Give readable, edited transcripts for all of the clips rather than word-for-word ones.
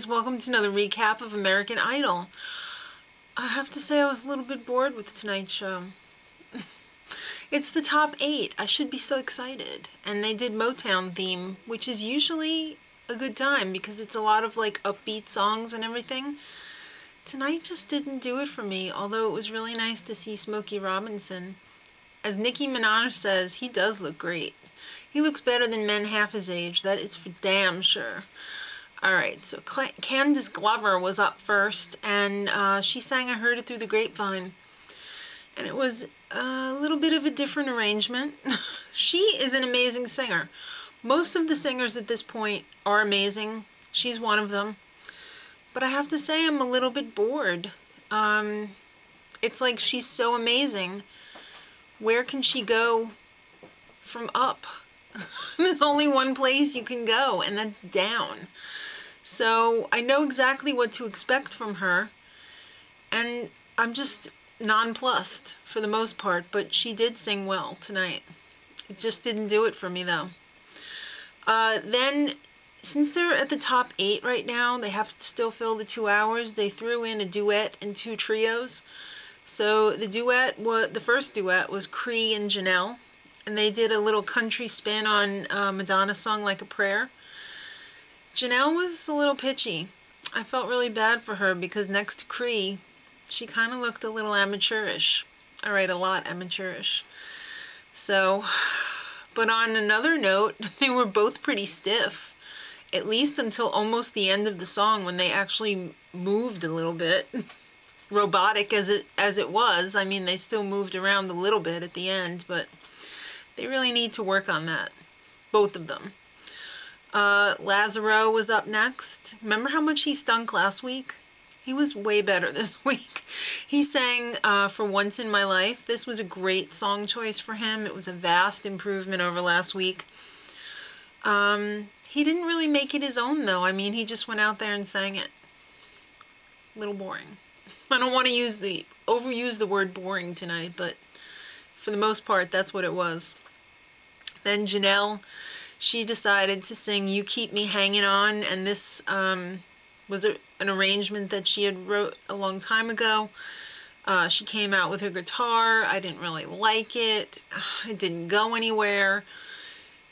guys, welcome to another recap of American Idol. I have to say I was a little bit bored with tonight's show. It's the top 8. I should be so excited. And they did Motown theme, which is usually a good time because it's a lot of like upbeat songs and everything. Tonight just didn't do it for me, although it was really nice to see Smokey Robinson. As Nicki Minaj says, he does look great. He looks better than men half his age, that is for damn sure. Alright, so Candace Glover was up first, and she sang I Heard It Through the Grapevine. And it was a little bit of a different arrangement. She is an amazing singer. Most of the singers at this point are amazing. She's one of them. But I have to say I'm a little bit bored. It's like she's so amazing. Where can she go from up? There's only one place you can go, and that's down. So I know exactly what to expect from her, and I'm just nonplussed for the most part, but she did sing well tonight. It just didn't do it for me though. Then, since they're at the top 8 right now, they have to still fill the 2 hours. They threw in a duet and 2 trios. So the first duet was Cree and Janelle, and they did a little country spin on Madonna's song Like a Prayer. Janelle was a little pitchy. I felt really bad for her because next to Cree, she kind of looked a little amateurish. Alright, a lot amateurish. So, but on another note, they were both pretty stiff. At least until almost the end of the song when they actually moved a little bit. Robotic as it was. I mean, they still moved around a little bit at the end, but they really need to work on that. Both of them. Lazaro was up next. Remember how much he stunk last week? He was way better this week. He sang For Once in My Life. This was a great song choice for him. It was a vast improvement over last week. He didn't really make it his own though. I mean, he just went out there and sang it. A little boring. I don't want to overuse the word boring tonight, but for the most part, that's what it was. Then Janelle, she decided to sing You Keep Me Hanging On, and this was an arrangement that she had wrote a long time ago. She came out with her guitar. I didn't really like it. It didn't go anywhere.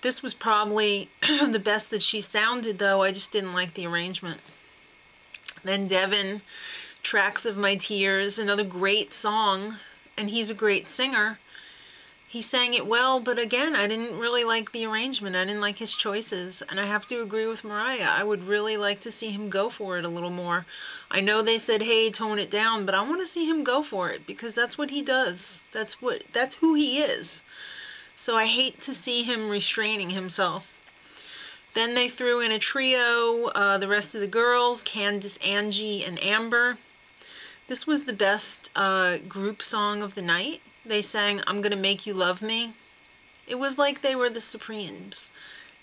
This was probably the best that she sounded, though. I just didn't like the arrangement. Then Devin, Tracks of My Tears, another great song, and he's a great singer. He sang it well, but again, I didn't really like the arrangement. I didn't like his choices, and I have to agree with Mariah. I would really like to see him go for it a little more. I know they said, hey, tone it down, but I want to see him go for it because that's what he does. That's who he is. So I hate to see him restraining himself. Then they threw in a trio, the rest of the girls, Candace, Angie, and Amber. This was the best group song of the night. They sang I'm Gonna Make You Love Me. It was like they were the Supremes,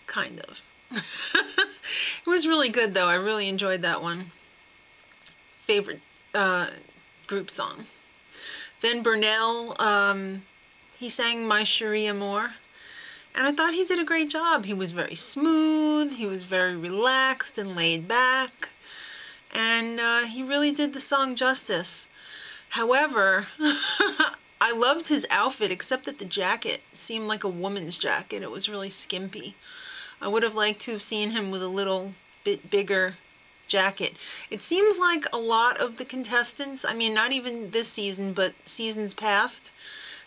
kind of. It was really good though. I really enjoyed that one. Favorite group song. Then Burnell, he sang My Cherie Amour. And I thought he did a great job. He was very smooth. He was very relaxed and laid back. And he really did the song justice. However, I loved his outfit, except that the jacket seemed like a woman's jacket. It was really skimpy. I would have liked to have seen him with a little bit bigger jacket. It seems like a lot of the contestants, I mean, not even this season, but seasons past,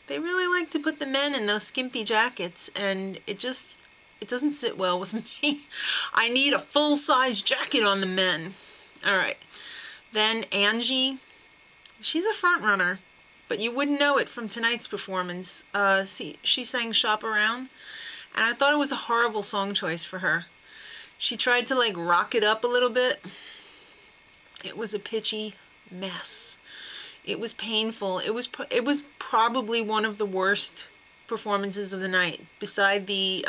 they really like to put the men in those skimpy jackets, and it doesn't sit well with me. I need a full-size jacket on the men. Alright. Then Angie, she's a front runner. But you wouldn't know it from tonight's performance. She sang Shop Around, and I thought it was a horrible song choice for her. She tried to like rock it up a little bit. It was a pitchy mess. It was painful. It was probably one of the worst performances of the night, beside the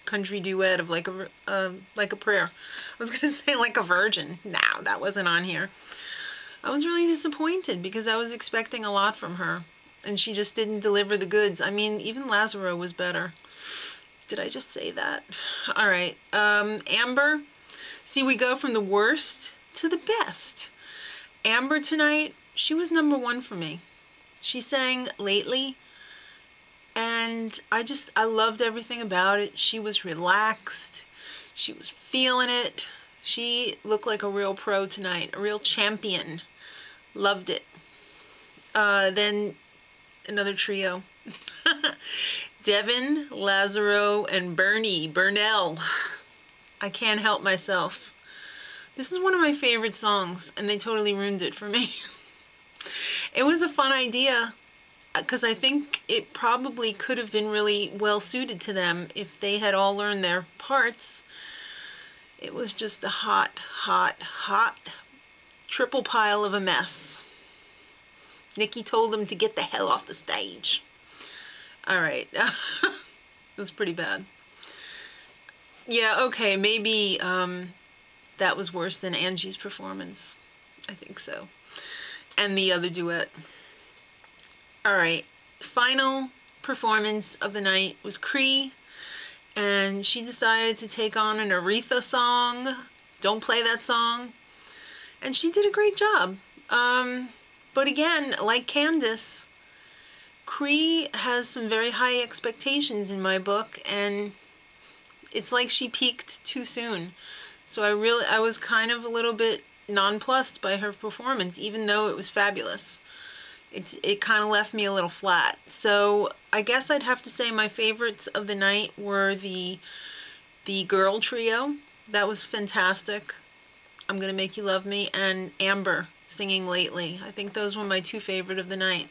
country duet of Like a Prayer. I was gonna say Like a Virgin. No, that wasn't on here. I was really disappointed because I was expecting a lot from her, and she just didn't deliver the goods. I mean, even Lazaro was better. Did I just say that? All right. Amber See, we go from the worst to the best. Amber tonight, she was number one for me. She sang Lately, and I loved everything about it. She was relaxed. She was feeling it. She looked like a real pro tonight, a real champion. Loved it. Then another trio. Devin, Lazaro, and Burnell. I can't help myself. This is one of my favorite songs, and they totally ruined it for me. It was a fun idea, because I think it probably could have been really well suited to them if they had all learned their parts. It was just a hot triple pile of a mess. Nikki told them to get the hell off the stage. All right. It was pretty bad. Yeah, okay, maybe that was worse than Angie's performance. I think so. And the other duet. All right, final performance of the night was Cree, and she decided to take on an Aretha song. Don't play that song. And she did a great job. But again, like Candace, Cree has some very high expectations in my book, and it's like she peaked too soon. So I was kind of a little bit nonplussed by her performance, even though it was fabulous. It kind of left me a little flat. So I guess I'd have to say my favorites of the night were the girl trio. That was fantastic. I'm Gonna Make You Love Me, and Amber singing Lately. I think those were my two favorite of the night.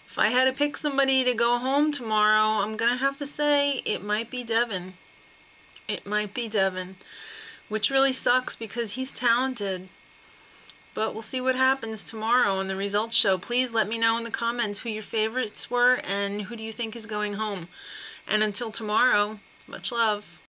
If I had to pick somebody to go home tomorrow, I'm gonna have to say it might be Devin. It might be Devin, which really sucks because he's talented. But we'll see what happens tomorrow on the results show. Please let me know in the comments who your favorites were and who do you think is going home. And until tomorrow, much love.